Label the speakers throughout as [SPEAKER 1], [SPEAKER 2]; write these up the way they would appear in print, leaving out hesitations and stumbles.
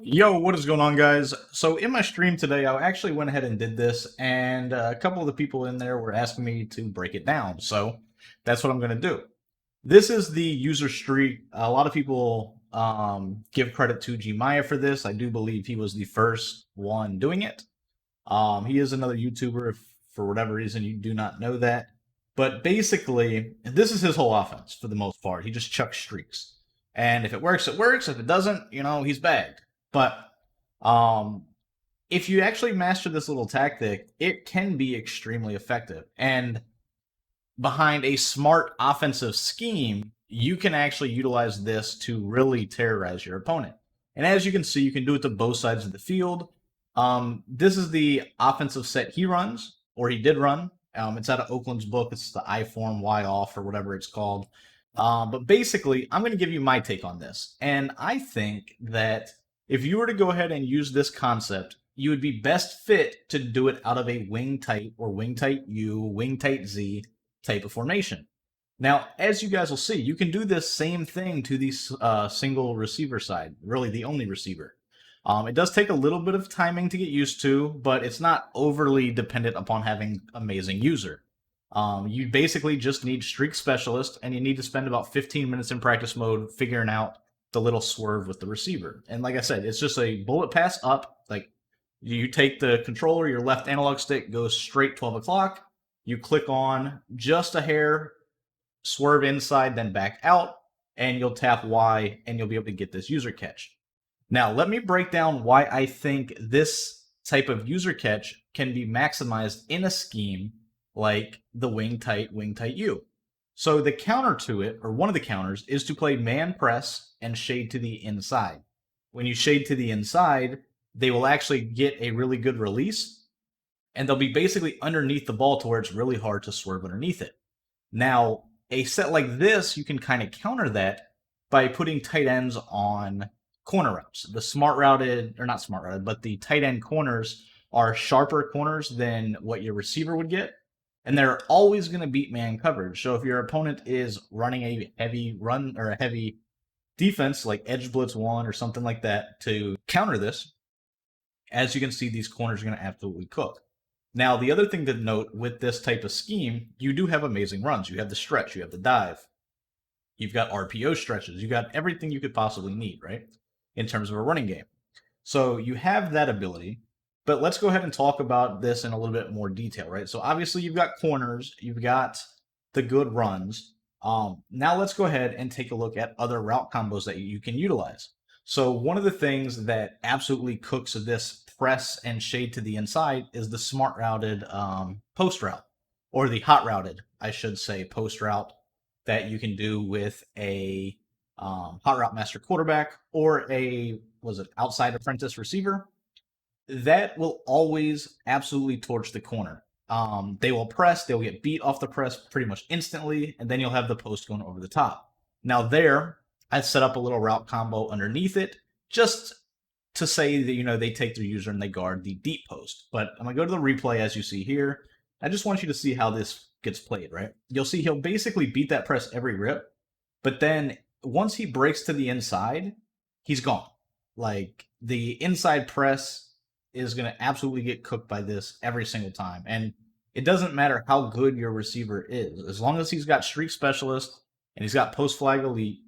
[SPEAKER 1] Yo, what is going on, guys? So in my stream today, I actually went ahead and did this, and a couple of the people in there were asking me to break it down. So that's what I'm going to do. This is the user streak. A lot of people give credit to GMIA for this. I do believe he was the first one doing it. He is another YouTuber, if for whatever reason you do not know that. But basically, this is his whole offense for the most part. He just chucks streaks. And if it works, it works. If it doesn't, he's bagged. But um, if you actually master this little tactic, it can be extremely effective. And behind a smart offensive scheme, you can actually utilize this to really terrorize your opponent. And as you can see, you can do it to both sides of the field. This is the offensive set he runs, or he did run. It's out of Oakland's book. It's the I form, Y off, or whatever it's called. But basically, I'm going to give you my take on this. And I think that if you were to go ahead and use this concept, you would be best fit to do it out of a wing tight or wing tight U, wing tight Z type of formation. Now, as you guys will see, you can do this same thing to the single receiver side, really the only receiver. It does take a little bit of timing to get used to, but it's not overly dependent upon having amazing user. You basically just need streak specialist, and you need to spend about 15 minutes in practice mode figuring out the little swerve with the receiver. And like I said, it's just a bullet pass up. Like you take the controller, your left analog stick goes straight 12 o'clock. You click on just a hair, swerve inside, then back out, and you'll tap Y, and you'll be able to get this user catch. Now, let me break down why I think this type of user catch can be maximized in a scheme like the wing tight U. So the counter to it, or one of the counters, is to play man press and shade to the inside. When you shade to the inside, they will actually get a really good release, and they'll be basically underneath the ball to where it's really hard to swerve underneath it. Now, a set like this, you can kind of counter that by putting tight ends on corner routes. The smart routed, or not smart routed, but the tight end corners are sharper corners than what your receiver would get. And they're always going to beat man coverage. So if your opponent is running a heavy run or a heavy defense like edge blitz one or something like that to counter this, as you can see, these corners are going to absolutely cook. Now, the other thing to note with this type of scheme, you do have amazing runs. You have the stretch, you have the dive, you've got RPO stretches, you got everything you could possibly need, right? In terms of a running game. So you have that ability, but let's go ahead and talk about this in a little bit more detail, right? So obviously you've got corners, you've got the good runs. Now let's go ahead and take a look at other route combos that you can utilize. So one of the things that absolutely cooks this press and shade to the inside is the smart routed post route, or the hot routed, I should say, post route that you can do with a hot route master quarterback or a outside apprentice receiver. That will always absolutely torch the corner. They will press, they'll get beat off the press pretty much instantly, and then you'll have the post going over the top. Now there, I set up a little route combo underneath it, just to say that, they take their user and they guard the deep post. But I'm going to go to the replay as you see here. I just want you to see how this gets played, right? You'll see he'll basically beat that press every rip, but then once he breaks to the inside, he's gone. Like, the inside press is going to absolutely get cooked by this every single time. And it doesn't matter how good your receiver is. As long as he's got streak specialist and he's got post flag elite,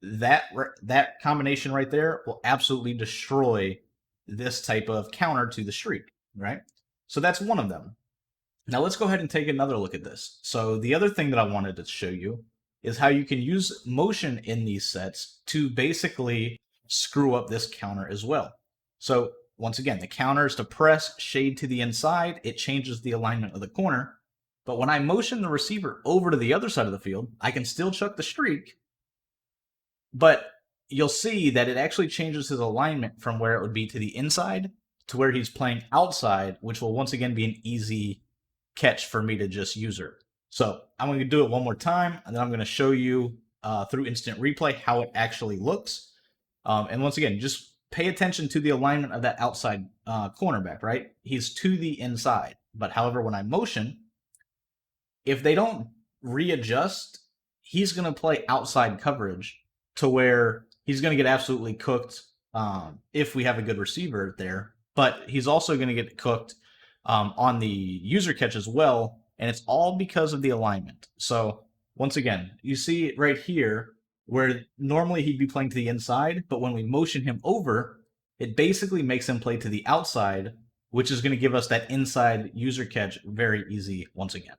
[SPEAKER 1] that combination right there will absolutely destroy this type of counter to the streak, right? So that's one of them. Now let's go ahead and take another look at this. So the other thing that I wanted to show you is how you can use motion in these sets to basically screw up this counter as well. So once again, the counter is to press, shade to the inside. It changes the alignment of the corner. But when I motion the receiver over to the other side of the field, I can still chuck the streak, but you'll see that it actually changes his alignment from where it would be to the inside to where he's playing outside, which will once again be an easy catch for me to just user. So I'm going to do it one more time, and then I'm going to show you through instant replay how it actually looks. And once again, just pay attention to the alignment of that outside cornerback, right? He's to the inside. But however, when I motion, if they don't readjust, he's going to play outside coverage to where he's going to get absolutely cooked if we have a good receiver there. But he's also going to get cooked on the user catch as well, and it's all because of the alignment. So once again, you see right here where normally he'd be playing to the inside, but when we motion him over, it basically makes him play to the outside, which is going to give us that inside user catch very easy once again.